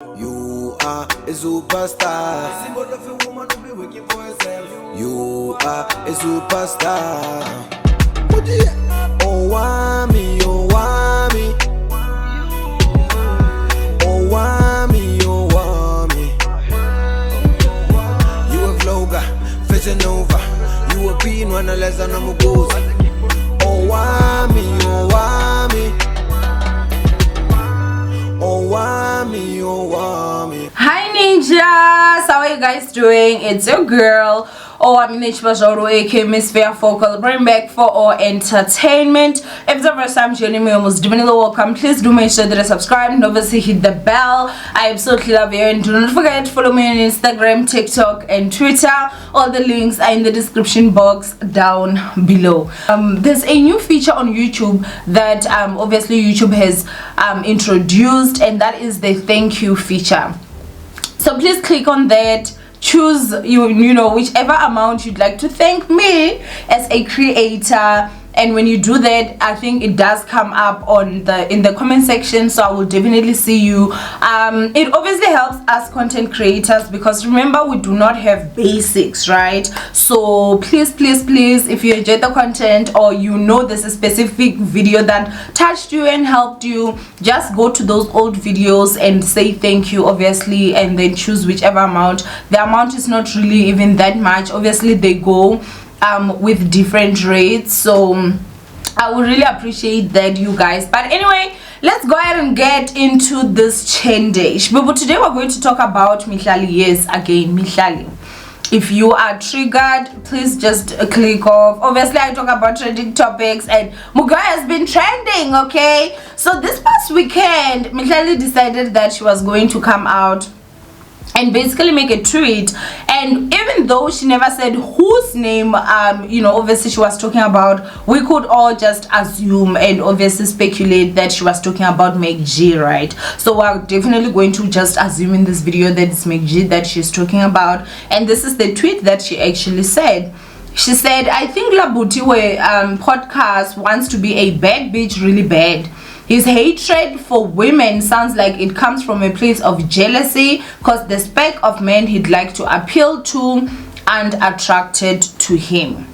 You are a superstar. Symbol of a woman who be working for herself. You are a superstar. Owamie, Owamie. Owamie, Owamie. You a vlogger, fashion over. You a being one less than a mugoza. Owamie, Owamie. Owamie, Owamie. Hi ninjas, how are you guys doing? It's your girl Owamie, aka Miss Fair Focal, bring back for our entertainment. If it's the first time joining me, almost definitely welcome. Please do make sure that you subscribe and obviously hit the bell. I absolutely love you, and do not forget to follow me on Instagram, TikTok and Twitter. All the links are in the description box down below. There's a new feature on YouTube that obviously YouTube has introduced, and that is the thank you feature. So please click on that, choose you know whichever amount you'd like to thank me as a creator, and when you do that, I think it does come up on in the comment section, so I will definitely see you. It obviously helps us content creators, because remember, we do not have basics, right? So please if you enjoyed the content, or you know there's a specific video that touched you and helped you, just go to those old videos and say thank you, obviously, and then choose whichever amount. The amount is not really even that much, obviously they go with different rates, so I would really appreciate that, you guys. But anyway, let's go ahead and get into this change. But today we're going to talk about Mihlali. Yes, again, Mihlali. If you are triggered, please just click off. Obviously, I talk about trending topics, and MacG has been trending, okay? So this past weekend, Mihlali decided that she was going to come out and basically make a tweet, and even though she never said whose name you know, obviously she was talking about, we could all just assume and obviously speculate that she was talking about MacG, right? So we're definitely going to just assume in this video that it's MacG that she's talking about, and this is the tweet that she actually said. She said, "I think Labutiwe podcast wants to be a bad bitch really bad. His hatred for women sounds like it comes from a place of jealousy, because the spec of men he'd like to appeal to and attracted to him."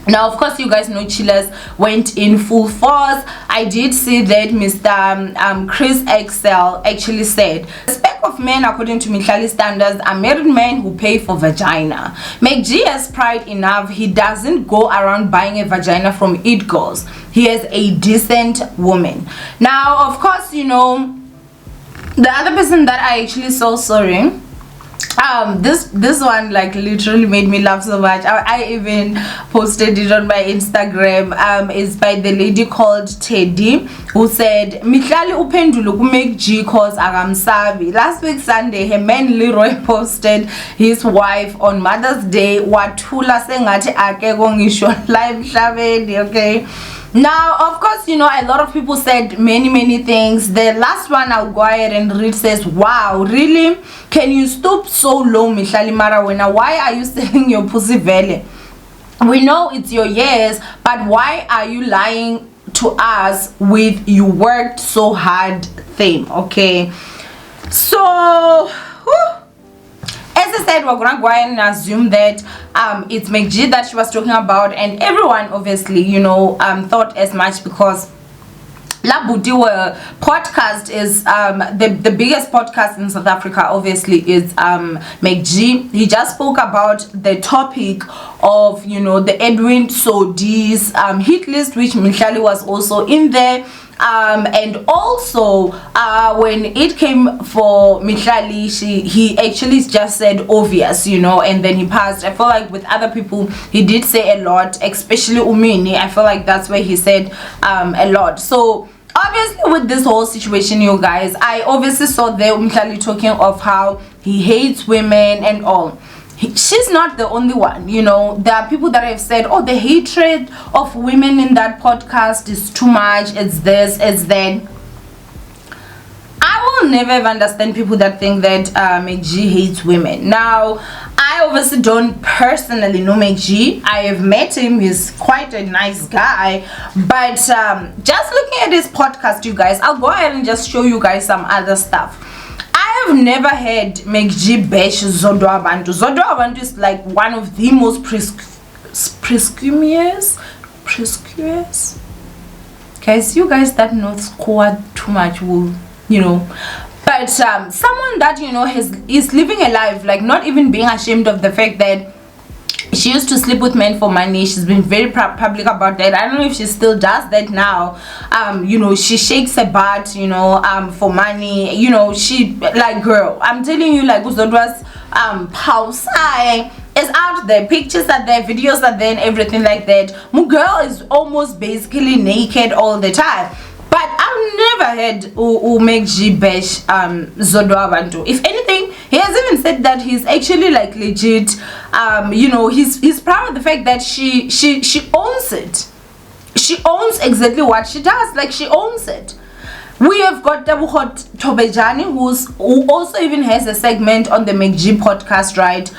Now, of course, you guys know chillers went in full force. I did see that Mr. Chris Excel actually said, "The spec of men according to Mihlali standards are married men who pay for vagina. MacG has pride enough. He doesn't go around buying a vagina from it girls. He has a decent woman." Now, of course, you know, the other person that I actually saw, sorry, this one like literally made me laugh so much. I even posted it on my Instagram. It's by the lady called Teddy, who said, "Mihlali upendulu ku MacG cause akamsabi." Last week Sunday, her man Leroy posted his wife on Mother's Day wathula sengathi akekho ngisho live mhlabeni, okay? Now, of course, you know, a lot of people said many things. The last one I'll go ahead and read says, "Wow, really? Can you stoop so low, Mihlali Marawena? Why are you selling your pussy vele? We know it's your years, but why are you lying to us with you worked so hard thing?" Okay, so as I said, we're gonna go ahead and assume that it's MacG that she was talking about, and everyone obviously, you know, thought as much, because Labutiwe podcast is the biggest podcast in South Africa, obviously, is MacG. He just spoke about the topic of, you know, the Edwin Sodi's hit list, which Mihlali was also in there. And also when it came for Mihlali, he actually just said obvious, you know, and then he passed. I feel like with other people he did say a lot, especially Umini. I feel like that's where he said a lot. So obviously with this whole situation, you guys, I obviously saw there Mihlali talking of how he hates women and all. She's not the only one, you know. There are people that have said, "Oh, the hatred of women in that podcast is too much, it's this, it's that." I will never ever understand people that think that MacG hates women. Now, I obviously don't personally know MacG. I have met him, he's quite a nice guy, but just looking at his podcast, you guys, I'll go ahead and just show you guys some other stuff. I I have never heard MacG bash Zodwa Abantu. Zodwa Abantu is like one of the most promiscuous. Guys, you guys that know score too much will, you know. But someone that, you know, is living a life, like not even being ashamed of the fact that she used to sleep with men for money. She's been very public about that. I don't know if she still does that now. You know, she shakes her butt, you know, for money. You know, she, like, girl, I'm telling you, like, Uzodwa's house is out there. Pictures are there, videos are there, and everything like that. My girl is almost basically naked all the time. But I've never heard MacG bash Zodwa Abantu. If anything, he has even said that he's actually like legit. You know, he's proud of the fact that she owns it. She owns exactly what she does. Like, she owns it. We have got Tabuhot Tobejani, who also even has a segment on the MacG podcast, right?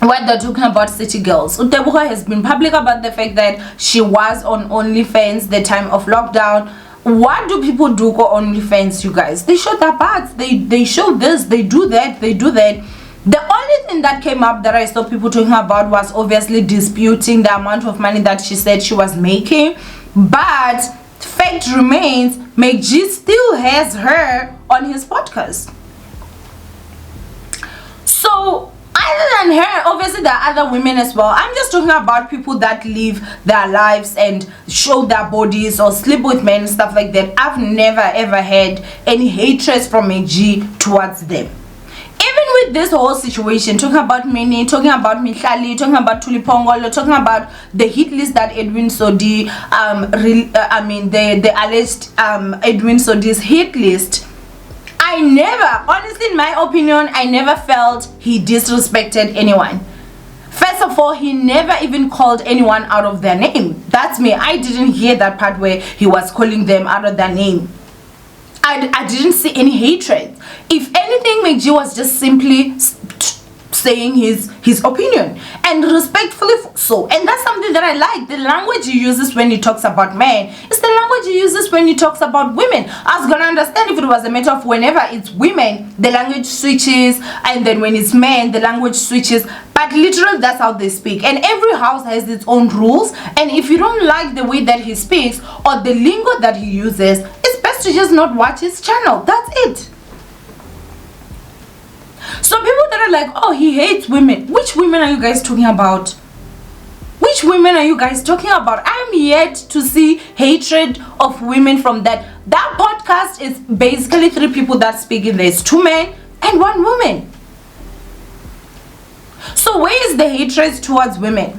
Where they're talking about city girls. Utebuha has been public about the fact that she was on OnlyFans the time of lockdown. What do people do on OnlyFans, you guys? They show their parts. They show this. They do that. They do that. The only thing that came up that I saw people talking about was obviously disputing the amount of money that she said she was making. But fact remains, MacG still has her on his podcast. So, other than her, obviously there are other women as well. I'm just talking about people that live their lives and show their bodies or sleep with men and stuff like that. I've never ever had any hatred from MacG towards them. Even with this whole situation, talking about Mini, talking about Mihlali, talking about Tulipongolo, talking about the hit list that Edwin Sodi, the alleged Edwin Sodi's hit list, I never, honestly, in my opinion, I never felt he disrespected anyone. First of all, he never even called anyone out of their name. That's me. I didn't hear that part where he was calling them out of their name. I didn't see any hatred. If anything, MacG was just simply saying his opinion, and respectfully so. And that's something that I like. The language he uses when he talks about men is the language he uses when he talks about women. I was gonna understand if it was a matter of whenever it's women, the language switches, and then when it's men, the language switches. But literally, that's how they speak. And every house has its own rules. And if you don't like the way that he speaks or the lingo that he uses, it's best to just not watch his channel. That's it. So people that are like, oh, he hates women. Which women are you guys talking about? Which women are you guys talking about? I'm yet to see hatred of women from that. That podcast is basically 3 people that speak in. There's 2 men and 1 woman. So where is the hatred towards women?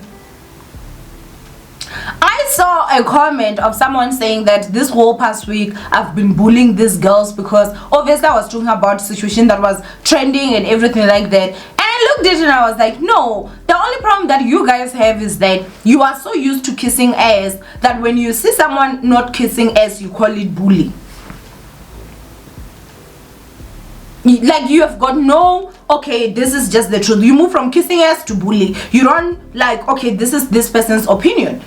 I saw a comment of someone saying that this whole past week I've been bullying these girls because obviously I was talking about the situation that was trending and everything like that. And I looked at it and I was like, no, the only problem that you guys have is that you are so used to kissing ass that when you see someone not kissing ass, you call it bully. Like, you have got no, okay, this is just the truth. You move from kissing ass to bully. You don't like, okay, this is this person's opinion.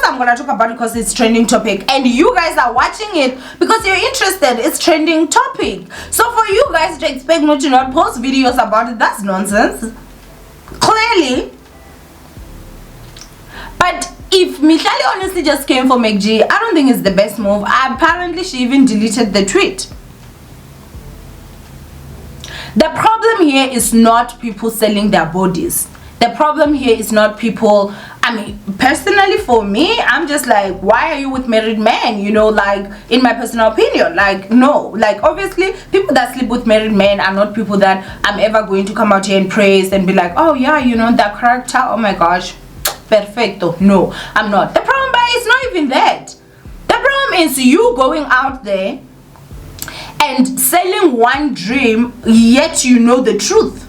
I'm gonna talk about it because it's trending topic, and you guys are watching it because you're interested. It's trending topic. So for you guys to expect me to not post videos about it, that's nonsense, clearly. But if Mihlali honestly just came for MacG, I don't think it's the best move. Apparently she even deleted the tweet. The problem here is not people selling their bodies. The problem here is not people, I mean, personally for me, I'm just like, why are you with married men? You know, like, in my personal opinion, like, no. Like, obviously, people that sleep with married men are not people that I'm ever going to come out here and praise and be like, oh yeah, you know, that character, oh my gosh, perfecto. No, I'm not. The problem is not even that. The problem is you going out there and selling one dream, yet you know the truth.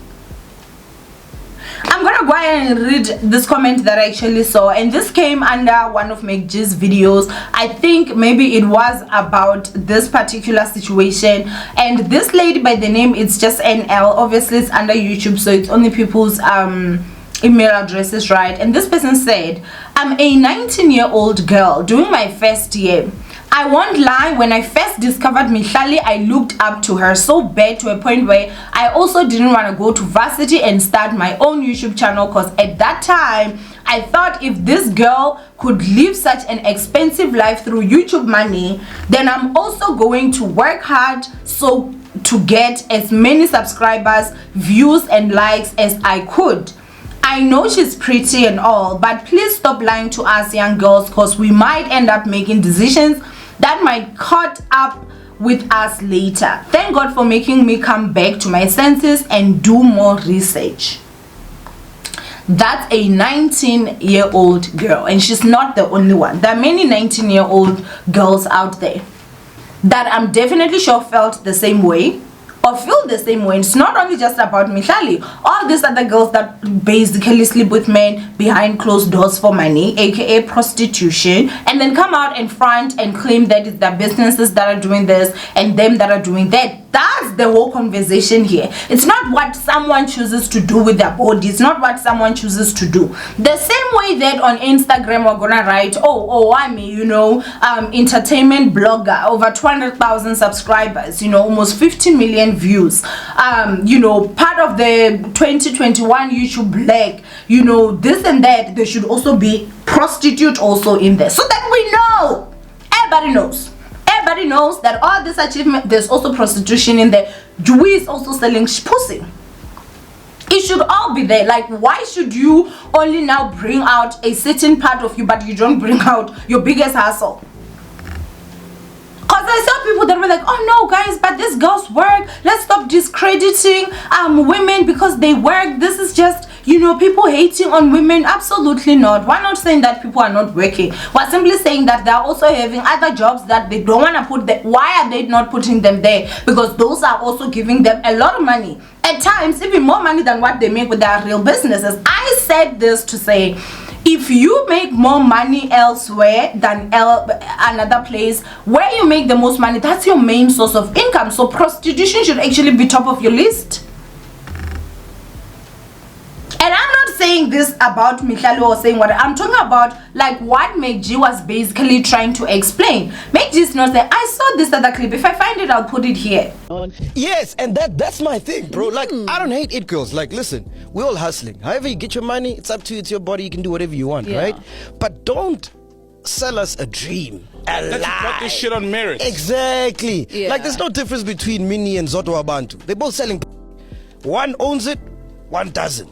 I'm gonna go ahead and read this comment that I actually saw, and this came under one of MacG's videos. I think maybe it was about this particular situation, and this lady by the name, it's just NL, obviously it's under YouTube, so it's only people's email addresses, right? And this person said, I'm a 19-year-old girl doing my first year. I won't lie, when I first discovered Mihlali, I looked up to her so bad to a point where I also didn't want to go to varsity and start my own YouTube channel, because at that time I thought if this girl could live such an expensive life through YouTube money, then I'm also going to work hard so to get as many subscribers, views and likes as I could. I know she's pretty and all, but please stop lying to us young girls, because we might end up making decisions that might caught up with us later. Thank God for making me come back to my senses and do more research. That's a 19-year-old girl, and she's not the only one. There are many 19-year-old girls out there that I'm definitely sure felt the same way or feel the same way. It's not only just about Mihlali. All these other girls that basically sleep with men behind closed doors for money, aka prostitution, and then come out in front and claim that it's their businesses that are doing this and them that are doing that. That's the whole conversation here. It's not what someone chooses to do with their body. It's not what someone chooses to do. The same way that on Instagram we're gonna write, oh, Owamie, you know, entertainment blogger, over 200,000 subscribers, you know, almost 50 million views, you know, part of the 2021 YouTube Black, you know, this and that. There should also be prostitute also in there, so that we know, everybody knows that all this achievement, there's also prostitution in there. Juwi is also selling pussy. It should all be there. Like, why should you only now bring out a certain part of you, but you don't bring out your biggest hustle? Because I saw people that were like, oh no guys, but these girls work, let's stop discrediting women because they work. This is just, you know, people hating on women. Absolutely not. We're not saying that people are not working. We're simply saying that they're also having other jobs that they don't want to put there. Why are they not putting them there? Because those are also giving them a lot of money, at times even more money than what they make with their real businesses. I said this to say, if you make more money elsewhere than another place where you make the most money, that's your main source of income. So prostitution should actually be top of your list. And I'm not saying this about Mihlali or saying what I'm talking about, like what MacG was basically trying to explain. MacG is not saying, I saw this other clip. If I find it, I'll put it here. Yes, and that's my thing, bro. Like, I don't hate it girls. Like, listen, we're all hustling. However you get your money, it's up to you, it's your body, you can do whatever you want, right? But don't sell us a dream. Let's put this shit on merit. Exactly. Yeah. Like, there's no difference between Mini and Zoto Abantu. They're both selling. One owns it, one doesn't.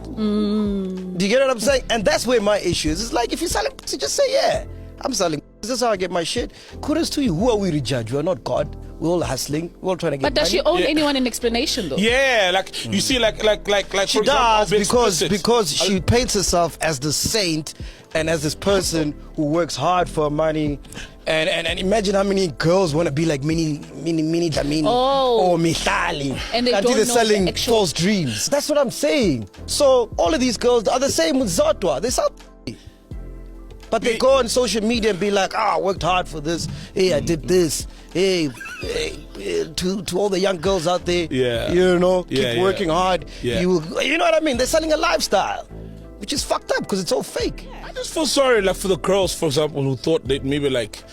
Do you get what I'm saying? And that's where my issue is. It's like, if you're selling pussy, just say, yeah, I'm selling. This is how I get my shit. Kudos to you. Who are we to judge? We're not God. We're all hustling. We're all trying to get But does money. she own anyone in explanation though? Yeah, like you see, like She for does example, because she paints herself as the saint and as this person who works hard for money. And imagine how many girls want to be like Mini Dlamini or Mihlali And they until don't they're know selling the actual- false dreams. That's what I'm saying. So all of these girls are the same with Zotwa. They sell, but they go on social media and be like, I worked hard for this. Hey, I did this. Hey, to all the young girls out there, you know, keep working hard. You know what I mean? They're selling a lifestyle, which is fucked up because it's all fake. I just feel sorry, like for the girls, for example, who thought that maybe like,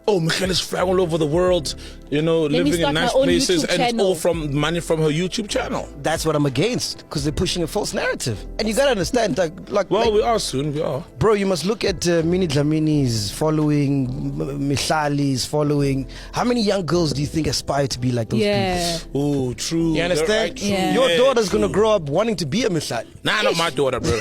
oh, Mihlali's flying all over the world, you know, living in start nice my own places, YouTube and it's channel. all from money from her YouTube channel. That's what I'm against, because they're pushing a false narrative. And you gotta understand, like We are soon, we are. bro, you must look at Mini Dlamini's following, Mihlali's following. How many young girls do you think aspire to be like those people? Oh, true. You understand? Right, true. Yeah. Your daughter's gonna grow up wanting to be a Mihlali. Nah, not my daughter, bro.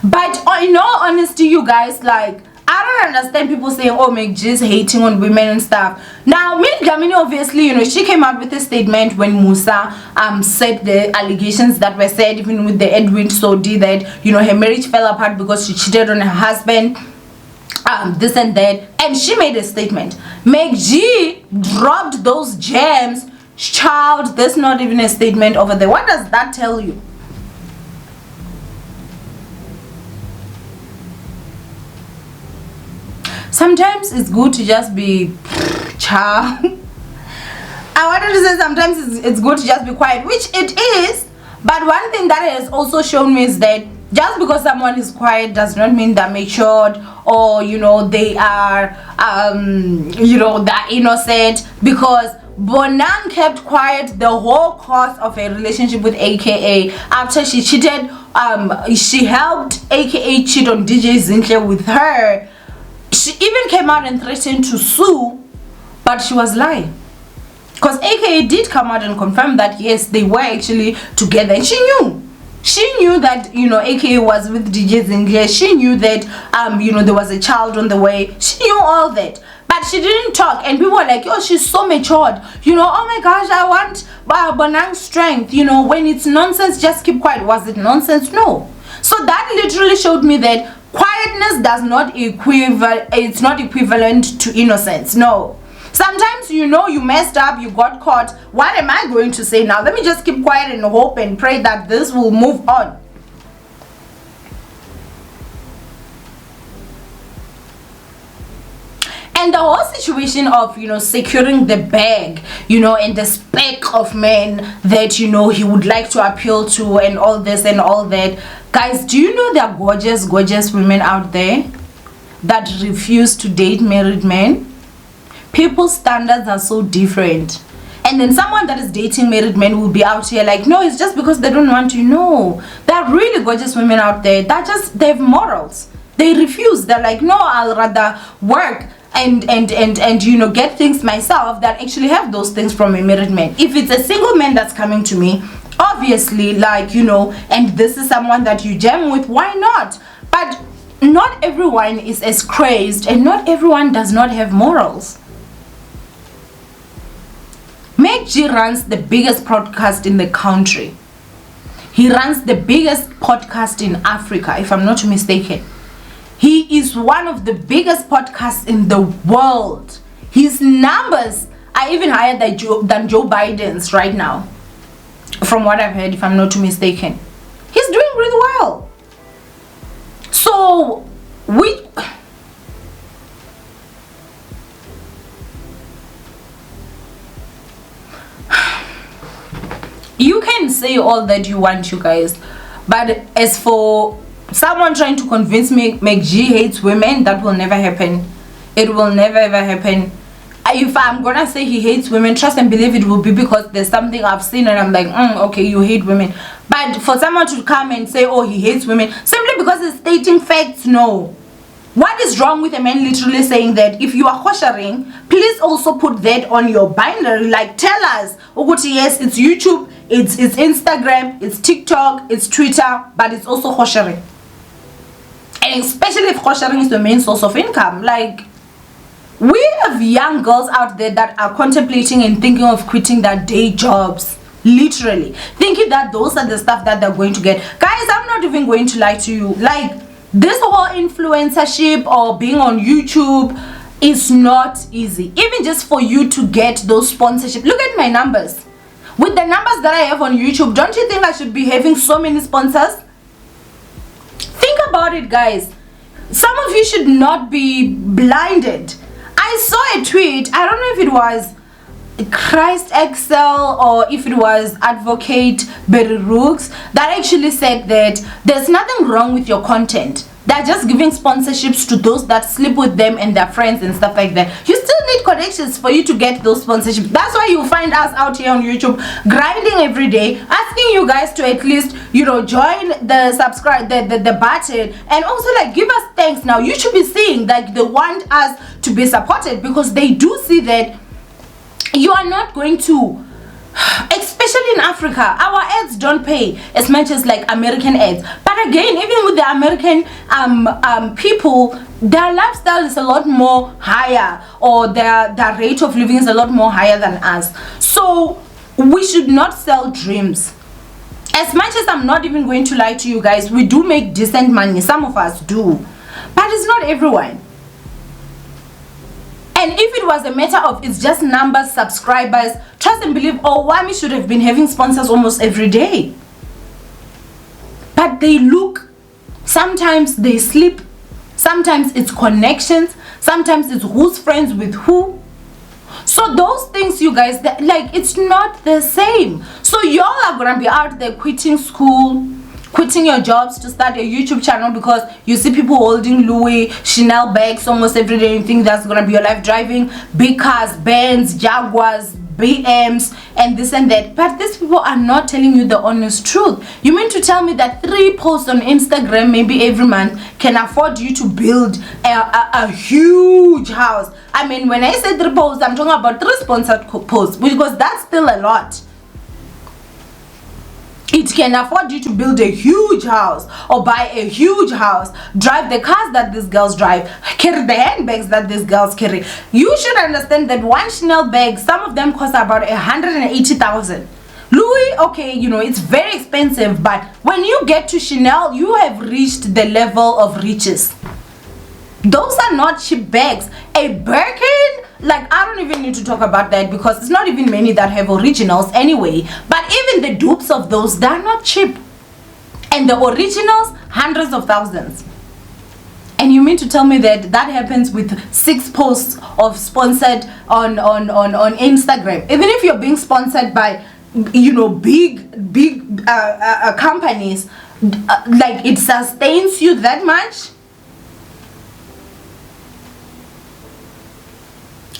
But in all honesty, you guys, like, I don't understand people saying, oh, MacG is hating on women and stuff. Now, Mihlali, obviously, you know, she came out with a statement when Musa said the allegations that were said, even with the Edwin Sodi, that, you know, her marriage fell apart because she cheated on her husband, this and that. And she made a statement. MacG dropped those gems. Child, there's not even a statement over there. What does that tell you? Sometimes it's good to just be child. I wanted to say sometimes it's good to just be quiet, which it is. But one thing that has also shown me is that Just because someone is quiet does not mean they're matured, or they are they're innocent. Because Bonang kept quiet the whole course of a relationship with AKA. After she cheated, she helped AKA cheat on DJ Zinhle with her. She even came out and threatened to sue, but she was lying. Because AKA did come out and confirm that yes, they were actually together, and she knew. She knew that AKA was with DJ Zinhle. She knew that there was a child on the way. She knew all that, but she didn't talk. And people were like, "Oh, she's so matured." Oh my gosh, I want Bonang's strength. When it's nonsense, just keep quiet. Was it nonsense? No. So that literally showed me that quietness does not it's not equivalent to innocence. No. Sometimes you messed up, you got caught. What am I going to say now? Let me just keep quiet and hope and pray that this will move on. And the whole situation of securing the bag, and the spec of men that he would like to appeal to, and all this and all that. Guys, do you know there are gorgeous women out there that refuse to date married men? People's standards are so different. And then someone that is dating married men will be out here like, no, it's just because they don't want to. No, there are really gorgeous women out there that they have morals. They refuse. They're like, no, I'll rather work and get things myself than actually have those things from a married man. If it's a single man that's coming to me, obviously, and this is someone that you jam with, why not? But not everyone is as crazed, and not everyone does not have morals. MacG runs the biggest podcast in the country. He runs the biggest podcast in Africa, if I'm not mistaken. He is one of the biggest podcasts in the world. His numbers are even higher than Joe Biden's right now, from what I've heard, if I'm not mistaken. He's doing really well. So you can say all that you want, you guys, but as for someone trying to convince me MacG hates women, that will never happen. It will never ever happen. If I'm gonna say he hates women, trust and believe it will be because there's something I've seen and I'm like, okay, you hate women. But for someone to come and say, oh, he hates women simply because he's stating facts, no. What is wrong with a man literally saying that if you are hoshering, please also put that on your binary? Like, tell us, yes, it's YouTube, it's Instagram, it's TikTok, it's Twitter, but it's also hoshering. And especially if hoshering is the main source of income. Like, we have young girls out there that are contemplating and thinking of quitting their day jobs. Literally. Thinking that those are the stuff that they're going to get. Guys, I'm not even going to lie to you. Like, this whole influencership or being on YouTube is not easy. Even just for you to get those sponsorships. Look at my numbers. With the numbers that I have on YouTube, don't you think I should be having so many sponsors? Think about it, guys. Some of you should not be blinded. I saw a tweet, I don't know if it was Christ Excel or if it was Advocate Berry Rooks, that actually said that there's nothing wrong with your content. They're just giving sponsorships to those that sleep with them and their friends and stuff like that. You still need connections for you to get those sponsorships. That's why you find us out here on YouTube grinding every day, asking you guys to at least join the subscribe the button, and also like give us thanks. Now you should be seeing like they want us to be supported because they do see that you are not going to, especially in Africa, our ads don't pay as much as like American ads. But again, even with the American people, their lifestyle is a lot more higher, or their rate of living is a lot more higher than us. So we should not sell dreams. As much as I'm not even going to lie to you guys, we do make decent money. Some of us do, but it's not everyone. And if it was a matter of it's just numbers, subscribers, trust and believe, Owamie should have been having sponsors almost every day. But they look, sometimes they sleep, sometimes it's connections, sometimes it's who's friends with who. So those things, you guys, like, it's not the same. So y'all are gonna be out there quitting school, quitting your jobs to start a YouTube channel because you see people holding Louis, Chanel bags almost every day. You think that's gonna be your life, driving big cars, Benz, Jaguars, BMs, and this and that. But these people are not telling you the honest truth. You mean to tell me that 3 posts on Instagram maybe every month can afford you to build a huge house? I mean, when I say 3 posts, I'm talking about 3 sponsored posts, because that's still a lot. It can afford you to build a huge house or buy a huge house, drive the cars that these girls drive, carry the handbags that these girls carry. You should understand that one Chanel bag, some of them cost about 180,000. Louis, okay, you know, it's very expensive, but when you get to Chanel, you have reached the level of riches. Those are not cheap bags. A Birkin, like, I don't even need to talk about that because it's not even many that have originals anyway. But even the dupes of those, they're not cheap. And the originals, hundreds of thousands. And you mean to tell me that that happens with 6 posts of sponsored on Instagram? Even if you're being sponsored by, you know, big companies, like, it sustains you that much?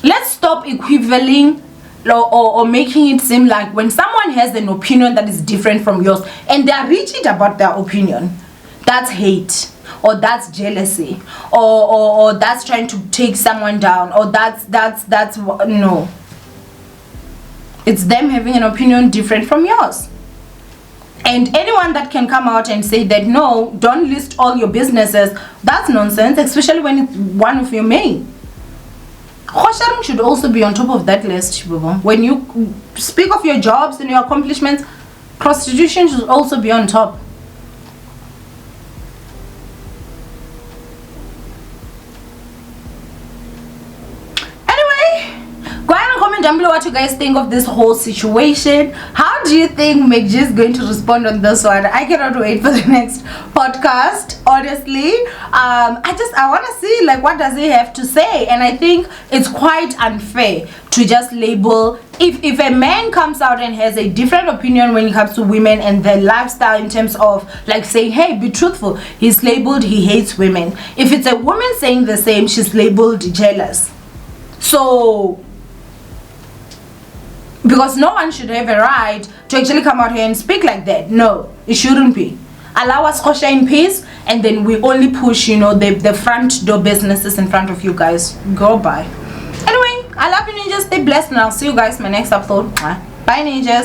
Let's stop equivaling or making it seem like when someone has an opinion that is different from yours and they are rigid about their opinion, that's hate, or that's jealousy, or that's trying to take someone down, or that's no. It's them having an opinion different from yours. And anyone that can come out and say that no, don't list all your businesses, that's nonsense, especially when it's one of your main. Khosharing should also be on top of that list. When you speak of your jobs and your accomplishments, prostitution should also be on top. Go ahead and comment down below what you guys think of this whole situation. How do you think MacG is going to respond on this one? I cannot wait for the next podcast, honestly. I want to see, like, what does he have to say. And I think it's quite unfair to just label, if a man comes out and has a different opinion when it comes to women and their lifestyle, in terms of, like, saying, hey, be truthful, he's labeled he hates women. If it's a woman saying the same, she's labeled jealous. So, because no one should have a right to actually come out here and speak like that. No, it shouldn't be. Allow us to share in peace, and then we only push, you know, the front door businesses in front of you guys. Go by. Anyway, I love you, ninjas. Stay blessed, and I'll see you guys in my next episode. Bye, ninjas.